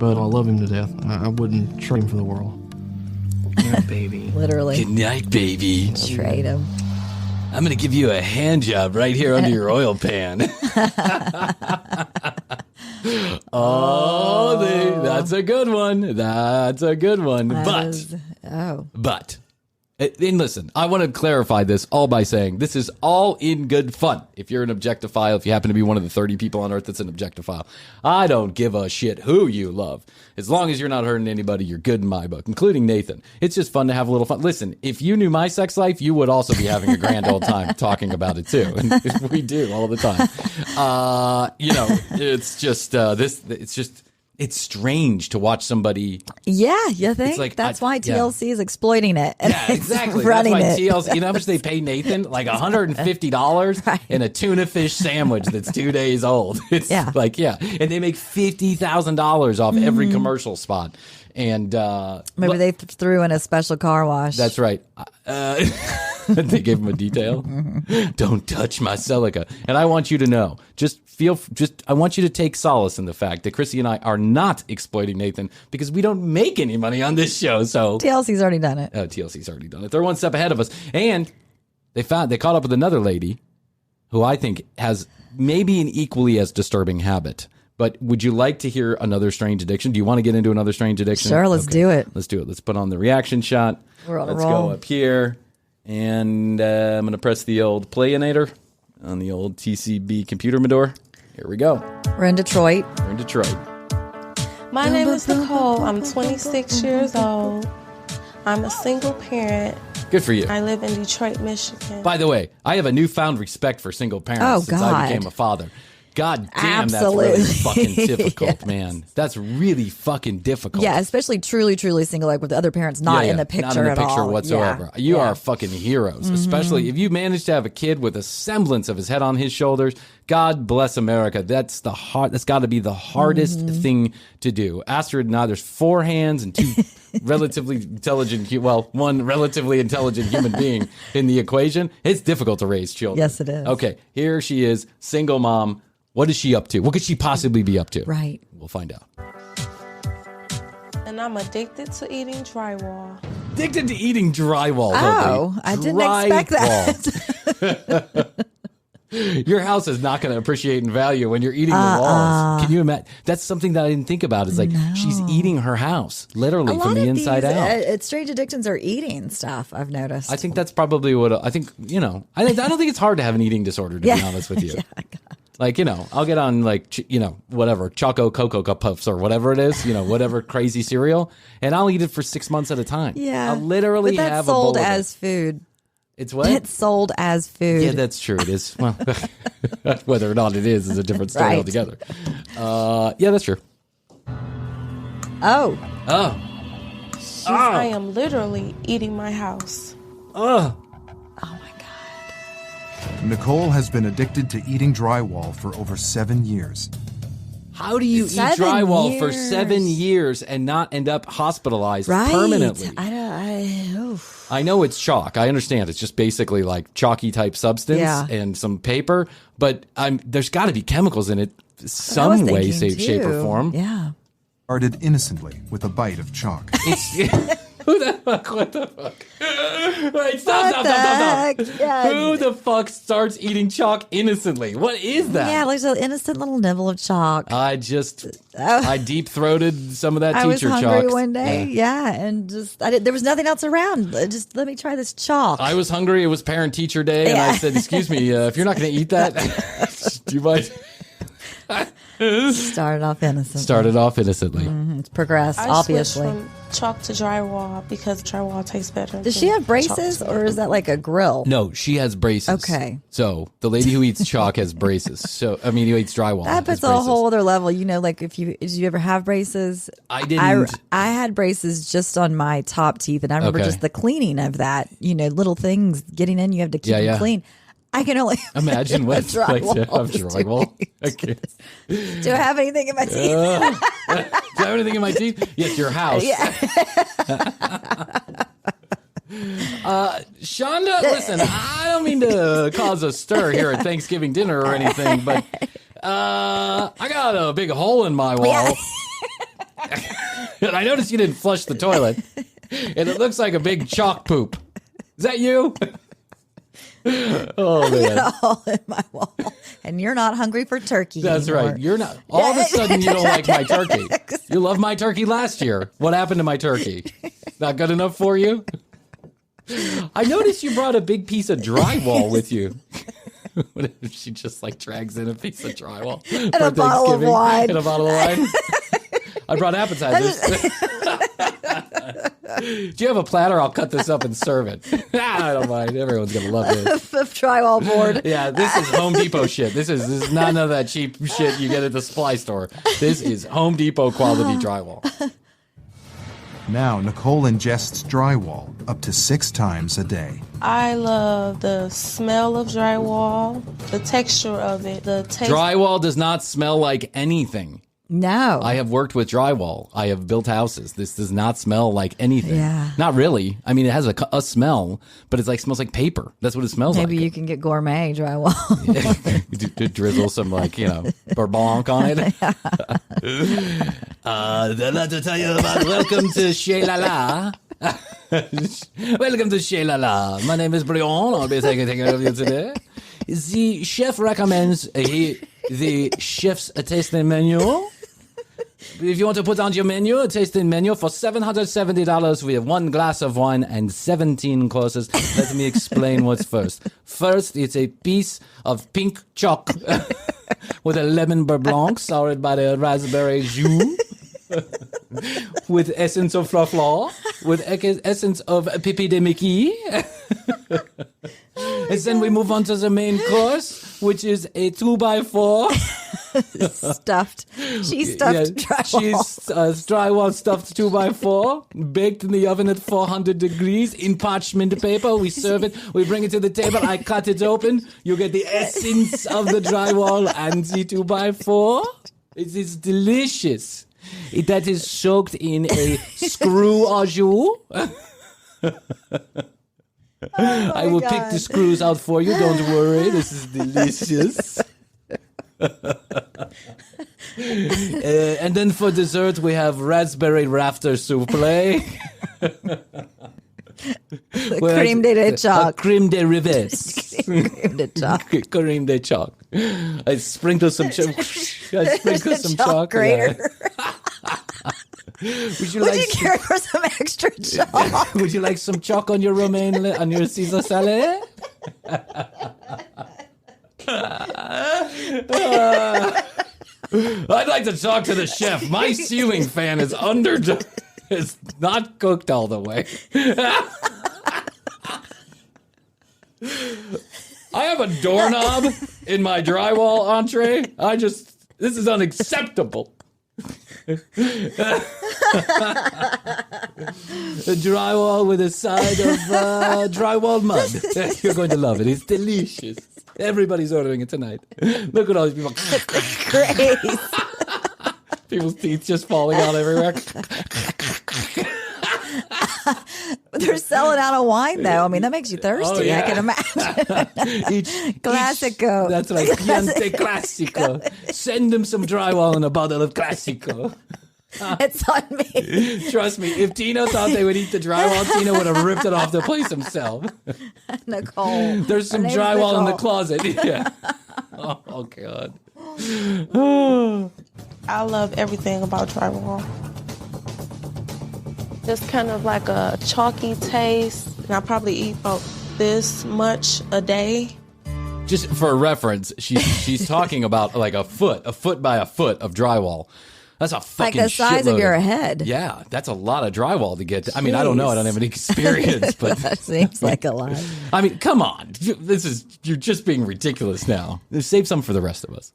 but I love him to death. I wouldn't trade him for the world. Yeah, baby.
Literally.
Good night, baby.
Trade him.
I'm going to give you a hand job right here under your oil pan. That's a good one. That's a good one. But, and listen, I want to clarify this all by saying this is all in good fun. If you're an objectophile, if you happen to be one of the 30 people on earth that's an objectophile, I don't give a shit who you love. As long as you're not hurting anybody, you're good in my book, including Nathan. It's just fun to have a little fun. Listen, if you knew my sex life, you would also be having a grand old time talking about it too. And we do all the time. It's just it's strange to watch somebody.
Yeah, you think?
Like,
that's why TLC is exploiting it. And
yeah, exactly.
Running
that's why
it.
TLC, you know how much they pay Nathan? Like $150 in a tuna fish sandwich that's 2 days old. It's and they make $50,000 off every commercial spot. And
maybe they threw in a special car wash.
That's right. They gave him a detail. Don't touch my Celica. And I want you to know, I want you to take solace in the fact that Krissy and I are not exploiting Nathan because we don't make any money on this show. So
TLC's already done it.
TLC's already done it. They're one step ahead of us. And they caught up with another lady who I think has maybe an equally as disturbing habit. But would you like to hear another strange addiction? Do you want to get into another strange addiction?
Sure, let's do it.
Let's do it. Let's put on the reaction shot.
We're on
Let's
a roll.
go up here. And I'm going to press the old playinator on the old TCB computer door. Here we go.
We're in Detroit.
My name is Nicole. I'm 26 years old. I'm a single parent.
Good for you.
I live in Detroit, Michigan.
By the way, I have a newfound respect for single parents since I became a father. God damn,
Absolutely.
that's really fucking difficult, man. That's really fucking difficult.
Yeah, especially truly single, like with the other parents not in the picture at all.
Not in the picture whatsoever.
Yeah.
You are fucking heroes, especially if you manage to have a kid with a semblance of his head on his shoulders. God bless America. That's got to be the hardest thing to do. Astrid, now there's 4 hands and 2 relatively intelligent, one relatively intelligent human being in the equation. It's difficult to raise children.
Yes, it is.
Okay, here she is, single mom. What is she up to? What could she possibly be up to?
Right.
We'll find out.
And I'm addicted to eating drywall.
Addicted to eating drywall.
Oh, I didn't expect that.
Your house is not going to appreciate in value when you're eating the walls. Can you imagine? That's something that I didn't think about. It's like she's eating her house, literally from the inside out.
Strange addictions are eating stuff, I've noticed.
I think that's probably what I think. I don't think it's hard to have an eating disorder, to be honest with you. Like, I'll get on whatever, Choco Cocoa Puffs or whatever it is, whatever crazy cereal, and I'll eat it for 6 months at a time.
Yeah.
I'll literally
but that's
have
sold
a bowl
as food.
It's what?
It's sold as food.
Yeah, that's true. It is. Well, whether or not it is a different story altogether. Yeah, that's true.
Oh.
I am literally eating my house.
Nicole has been addicted to eating drywall for over 7 years.
How do you eat drywall for 7 years and not end up hospitalized permanently? I know it's chalk. I understand. It's just basically like chalky type substance and some paper, but there's got to be chemicals in it some way, shape, or form.
Yeah.
Started innocently with a bite of chalk.
Who the fuck? What the fuck? Wait, stop.
Yeah.
Who the fuck starts eating chalk innocently? What is that?
Yeah, like an innocent little nibble of chalk.
I deep-throated some of that
I
teacher
was
chalk.
hungry one day, and there was nothing else around. Just let me try this chalk.
I was hungry. It was parent-teacher day, and I said, excuse me, if you're not going to eat that, do you mind?
Started off innocently.
Mm-hmm.
It's progressed, obviously.
I switched from chalk to drywall because drywall tastes better.
Does she have braces, or is that like a grill?
No, she has braces.
Okay.
So the lady who eats chalk has braces. So, who eats drywall.
That puts a whole other level. Like did you ever have braces?
I didn't.
I had braces just on my top teeth, and I remember just the cleaning of that. Little things getting in, you have to keep them clean. I can only
imagine what it's like to have drywall. Okay.
Do I have anything in my teeth?
Do I have anything in my teeth? Yes, your house.
Yeah.
Shonda, listen, I don't mean to cause a stir here at Thanksgiving dinner or anything, but I got a big hole in my wall. And I noticed you didn't flush the toilet. And it looks like a big chalk poop. Is that you? Oh, man.
A hole in my wall. And you're not hungry for turkey
That's
anymore.
right. You're not. All of a sudden, you don't like my turkey. You loved my turkey last year. What happened to my turkey? Not good enough for you? I noticed you brought a big piece of drywall with you. What if she just drags in a piece of drywall
and
for
a bottle of wine.
And a bottle of wine. I brought appetizers. Do you have a platter? I'll cut this up and serve it. I don't mind. Everyone's going to love this.
Drywall board.
Yeah, this is Home Depot shit. This is none of that cheap shit you get at the supply store. This is Home Depot quality drywall.
Now, Nicole ingests drywall up to 6 times a day.
I love the smell of drywall, the texture of it, the taste.
Drywall does not smell like anything.
No.
I have worked with drywall. I have built houses. This does not smell like anything.
Yeah.
Not really. I mean, it has a smell, but it's like smells like paper. That's what it smells like.
Maybe you can get gourmet drywall.
to drizzle some, Bourbon on it. I'd like to tell you about welcome to Chez La La. Welcome to Chez La La. My name is Bryan. I'll be taking care of you today. The chef recommends the chef's tasting menu. If you want to put on your menu, a tasting menu for $770, we have 1 glass of wine and 17 courses. Let me explain what's first. First, it's a piece of pink chalk with a lemon beurre blanc soured by the raspberry jus. With essence of fla, with essence of pipi de Mickey. And then we move on to the main course, which is a 2x4.
Stuffed drywall.
Cheese drywall stuffed 2x4, baked in the oven at 400 degrees in parchment paper. We serve it. We bring it to the table. I cut it open. You get the essence of the drywall and the 2x4. It is delicious. That is soaked in a screw au jus. I will pick the screws out for you. Don't worry. This is delicious. And then for dessert, we have raspberry rafter souffle.
Creme de choc.
Creme de rivets.
Creme de choc.
Creme de choc. I sprinkle some chalk.
Grater.
Would you
care for some extra chalk?
Would you like some chalk on your romaine, on your Caesar salad? I'd like to talk to the chef. My ceiling fan is is not cooked all the way. I have a doorknob in my drywall entree. This is unacceptable. A drywall with a side of drywall mud. You're going to love it. It's delicious. Everybody's ordering it tonight. Look at all these people.
Great.
People's teeth just falling out everywhere.
They're selling out of wine, though. I mean, that makes you thirsty. Oh, yeah. I can imagine. Classico.
That's right. Chianti Classico. Send them some drywall and a bottle of Classico.
It's on me.
Trust me, if Tino thought they would eat the drywall, Tino would have ripped it off the place himself.
Nicole.
There's some drywall in the closet. Yeah. Oh God.
I love everything about drywall. Just kind of like a chalky taste. And I probably eat about this much a day.
Just for a reference, she's talking about like a foot by a foot of drywall. That's a fucking
like the size of your head.
Yeah, that's a lot of drywall to get. I mean, I don't know. I don't have any experience, but
that seems like a lot.
I mean, come on. You're just being ridiculous now. Save some for the rest of us.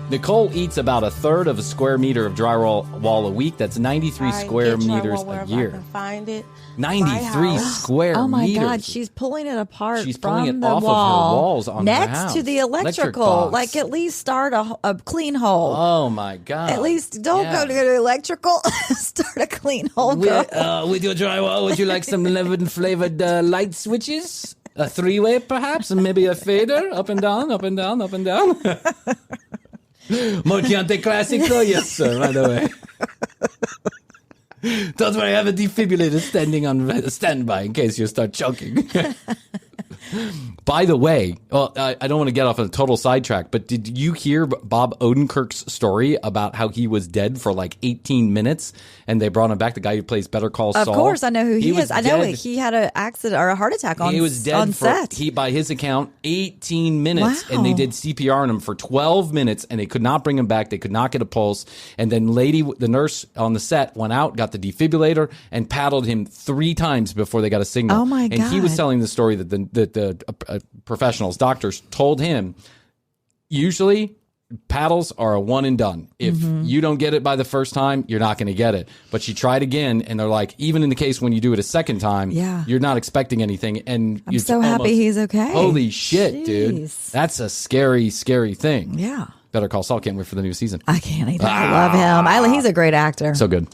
Nicole eats about a third of a square meter of drywall a week. That's 93 square meters a year.
I can find it.
93 square meters.
Oh my God, she's pulling it apart.
She's pulling
from
it
the
off
wall,
of her walls on
next
her house.
to the electrical. Like at least start a clean hole.
Oh my God.
At least don't go to the electrical. Start a clean hole.
With your drywall, would you like some lemon flavored light switches? A 3-way perhaps, and maybe a fader up and down, up and down, up and down. More Chianti Classico? Yes, sir, right away. Don't worry, I have a defibrillator standing on standby in case you start choking. By the way, well, I don't want to get off on a total sidetrack, but did you hear Bob Odenkirk's story about how he was dead for like 18 minutes and they brought him back? The guy who plays Better Call Saul.
Of course, I know who he is. I know
dead.
he had an accident or a heart attack on set.
He was dead for, by his account, 18 minutes.
Wow.
And they did CPR on him for 12 minutes and they could not bring him back. They could not get a pulse. And then the nurse on the set went out, got the defibrillator, and paddled him 3 times before they got a signal.
Oh, my God.
And he was telling the story that the professionals, doctors, told him, usually paddles are a one and done. If you don't get it by the first time, you're not going to get it. But she tried again, and they're like, even in the case when you do it a second time, you're not expecting anything. And
I'm so happy he's okay.
Holy shit, dude. That's a scary, scary thing.
Yeah.
Better Call Saul. Can't wait for the new season.
I can't either. I love him. He's a great actor.
So good.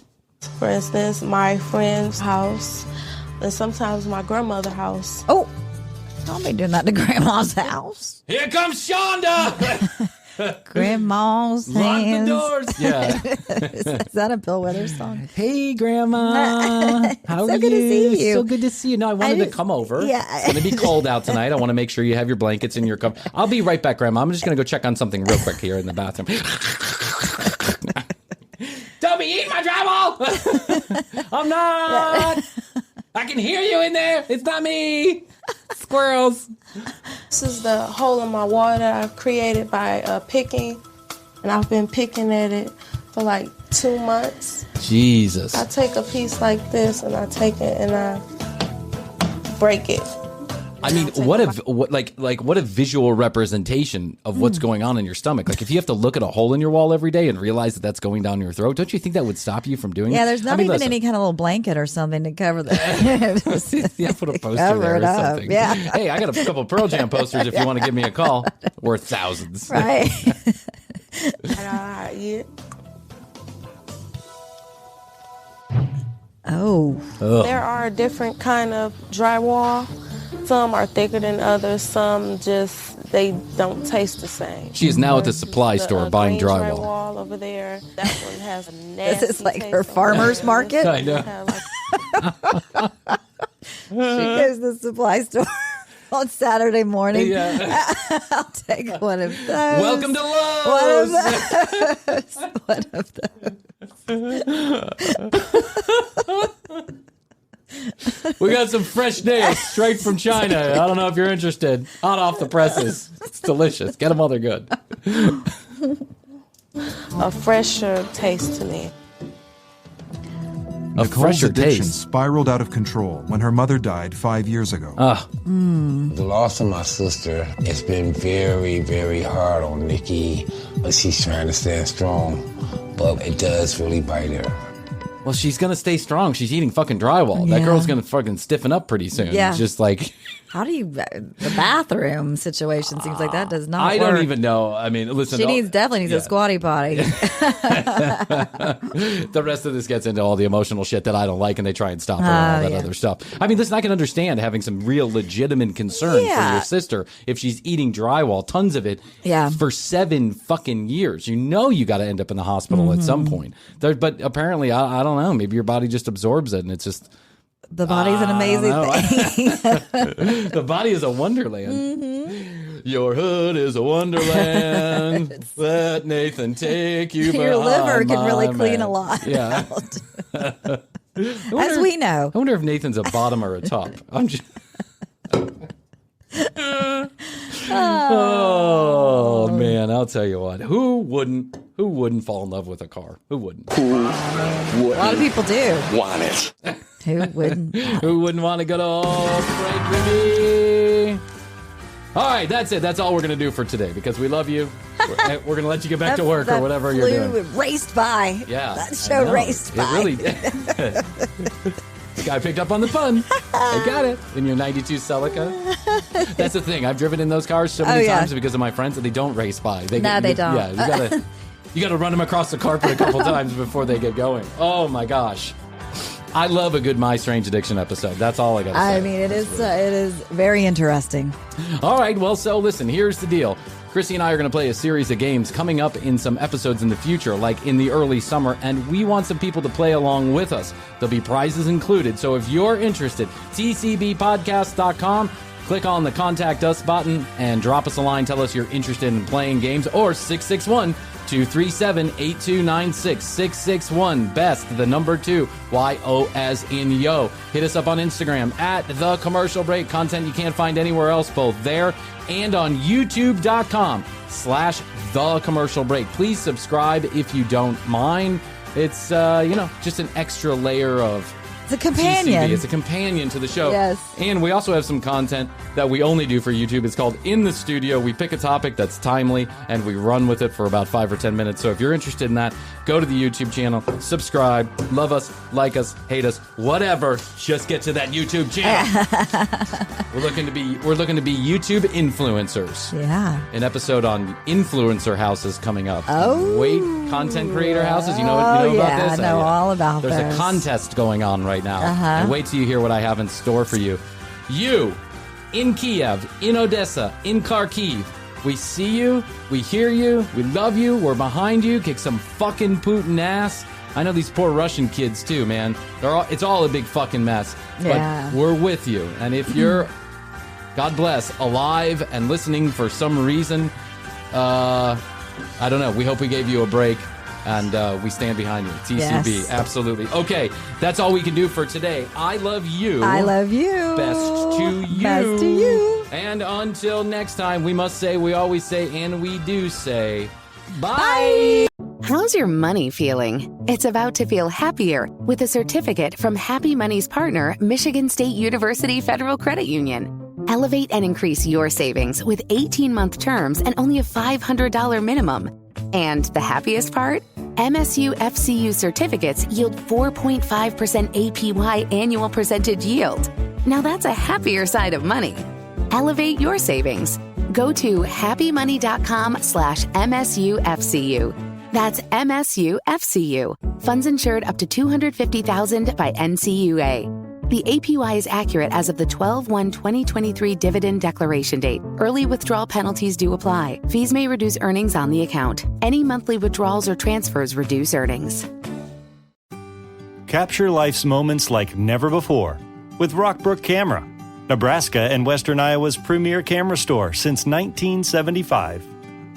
For instance, my friend's house, and sometimes my grandmother's house.
Oh, don't be doing that to Grandma's house.
Here comes Shonda.
Grandma's hands.
Lock the doors. Yeah.
Is that a Bill Withers song?
Hey, Grandma. How are you?
Good to see you.
So good to see you. No, I wanted to come over.
Yeah.
It's going to be cold out tonight. I want to make sure you have your blankets in your cup. I'll be right back, Grandma. I'm just going to go check on something real quick here in the bathroom. Don't be eating my drywall. I'm not. I can hear you in there. It's not me. Squirrels.
This is the hole in my wall that I created by picking, and I've been picking at it for like 2 months.
Jesus.
I take a piece like this, and I take it and I break it.
I mean, what a visual representation of what's going on in your stomach. Like, if you have to look at a hole in your wall every day and realize that that's going down your throat, don't you think that would stop you from doing it?
Yeah, there's not even any kind of little blanket or something to cover that.
Yeah, put a poster there or something.
Yeah.
Hey, I got a couple Pearl Jam posters if you want to give me a call. Worth thousands.
Right.
Yeah.
Oh.
There are different kind of drywall. Some are thicker than others. Some they don't taste the same.
She is now at the supply store buying drywall.
Drywall over there. That one has a nasty
This is like
taste
her farmer's market.
I know.
She goes to the supply store on Saturday morning.
Yeah.
I'll take one of those.
Welcome to Lowe's.
One of those.
We got some fresh nails straight from China. I don't know if you're interested. Hot off the presses. It's delicious. Get them while they're good.
A fresher taste to me.
A
Nicole's
fresher
addiction
taste.
spiraled out of control when her mother died 5 years ago.
The loss of my sister, it's been very, very hard on Nikki, but she's trying to stand strong. But it does really bite her.
Well, she's going to stay strong. She's eating fucking drywall. That
Yeah.
girl's going to fucking stiffen up pretty soon.
Yeah.
It's just like...
How do you... The bathroom situation seems like that does not
I
work.
don't even know. I mean, listen...
She definitely needs a squatty potty.
The rest of this gets into all the emotional shit that I don't like, and they try and stop her and all that other stuff. I mean, listen, I can understand having some real legitimate concern for your sister if she's eating drywall, tons of it, for 7 fucking years. You know you got to end up in the hospital at some point. But apparently, I don't know, maybe your body just absorbs it, and it's just...
The body's an amazing thing.
The body is a wonderland. Mm-hmm. Your hood is a wonderland. Let Nathan take you
Your liver can really clean
man.
a lot.
Yeah.
As we know.
I wonder if Nathan's a bottom or a top. I'm just... Oh man, I'll tell you what. Who wouldn't fall in love with a car? Who wouldn't?
A lot of people do.
Want it.
Who wouldn't?
Who wouldn't want to go to Frank Ricky? All right, that's it. That's all we're going to do for today because we love you. We're going to let you get back to work or whatever you're doing.
Raced by.
Yeah.
That show raced by.
It really did. This guy picked up on the pun. I got it. In your 92 Celica. That's the thing. I've driven in those cars so many times because of my friends that they don't race by.
They don't.
Yeah, you got to run them across the carpet a couple times before they get going. Oh my gosh. I love a good My Strange Addiction episode. That's all I got to say.
I mean, it is very interesting.
All right, well, so listen, here's the deal. Krissy and I are going to play a series of games coming up in some episodes in the future, like in the early summer, and we want some people to play along with us. There'll be prizes included, so if you're interested, tcbpodcast.com, Click on the Contact Us button and drop us a line. Tell us you're interested in playing games, or 661-237-8296. 661 BEST, the number 2, Y-O as in yo. Hit us up on Instagram at The Commercial Break. Content you can't find anywhere else, both there and on youtube.com/The Commercial Break. Please subscribe if you don't mind. It's, just an extra layer of...
It's a companion.
TCB. It's a companion to the show.
Yes.
And we also have some content that we only do for YouTube. It's called In the Studio. We pick a topic that's timely, and we run with it for about 5 or 10 minutes. So if you're interested in that, go to the YouTube channel, subscribe, love us, like us, hate us, whatever. Just get to that YouTube channel. We're looking to be YouTube influencers.
Yeah.
An episode on influencer houses coming up.
Oh.
Wait, content creator houses. You know about this?
I know all about
There's
this.
a contest going on right now.
Uh-huh.
And wait till you hear what I have in store for you. You, in Kiev, in Odessa, in Kharkiv, we see you, we hear you, we love you, we're behind you, kick some fucking Putin ass. I know these poor Russian kids too, man. It's all a big fucking mess.
Yeah.
But we're with you. And if you're, God bless, alive and listening for some reason, I don't know, we hope we gave you a break. And we stand behind you. TCB,
Yes.
Absolutely. Okay, that's all we can do for today. I love you.
I love you.
Best to you.
Best to you.
And until next time, we must say, we always say, and we do say,
Bye.
How's your money feeling? It's about to feel happier with a certificate from Happy Money's partner, Michigan State University Federal Credit Union. Elevate and increase your savings with 18-month terms and only a $500 minimum. And the happiest part? MSU FCU certificates yield 4.5% APY annual percentage yield. Now that's a happier side of money. Elevate your savings. Go to happymoney.com/MSUFCU. That's MSUFCU. Funds insured up to $250,000 by NCUA. The APY is accurate as of the 12/1/2023 dividend declaration date. Early withdrawal penalties do apply. Fees may reduce earnings on the account. Any monthly withdrawals or transfers reduce earnings.
Capture life's moments like never before with Rockbrook Camera, Nebraska and Western Iowa's premier camera store since 1975.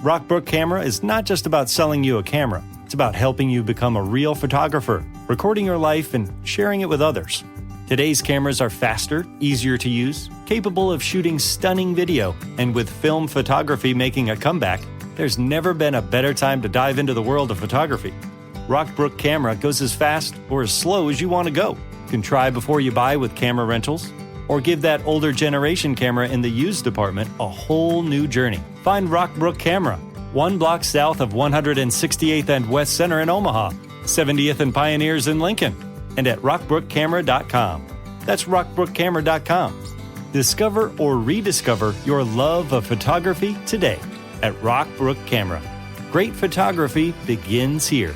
Rockbrook Camera is not just about selling you a camera. It's about helping you become a real photographer, recording your life and sharing it with others. Today's cameras are faster, easier to use, capable of shooting stunning video, and with film photography making a comeback, there's never been a better time to dive into the world of photography. Rockbrook Camera goes as fast or as slow as you want to go. You can try before you buy with camera rentals, or give that older generation camera in the used department a whole new journey. Find Rockbrook Camera, 1 block south of 168th and West Center in Omaha, 70th and Pioneers in Lincoln, and at rockbrookcamera.com. That's rockbrookcamera.com. Discover or rediscover your love of photography today at Rockbrook Camera. Great photography begins here.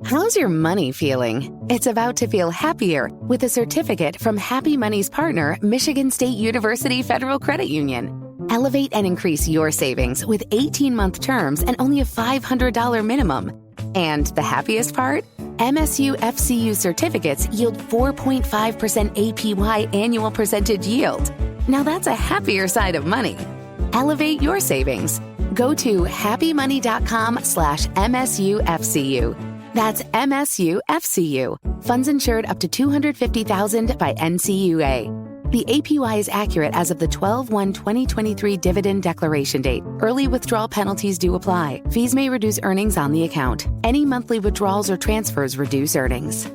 How's your money feeling? It's about to feel happier with a certificate from Happy Money's partner, Michigan State University Federal Credit Union. Elevate and increase your savings with 18-month terms and only a $500 minimum. And the happiest part? MSU FCU certificates yield 4.5% APY annual percentage yield. Now that's a happier side of money. Elevate your savings. Go to happymoney.com/MSUFCU. That's MSUFCU. Funds insured up to $250,000 by NCUA. The APY is accurate as of the 12/1/2023 dividend declaration date. Early withdrawal penalties do apply. Fees may reduce earnings on the account. Any monthly withdrawals or transfers reduce earnings.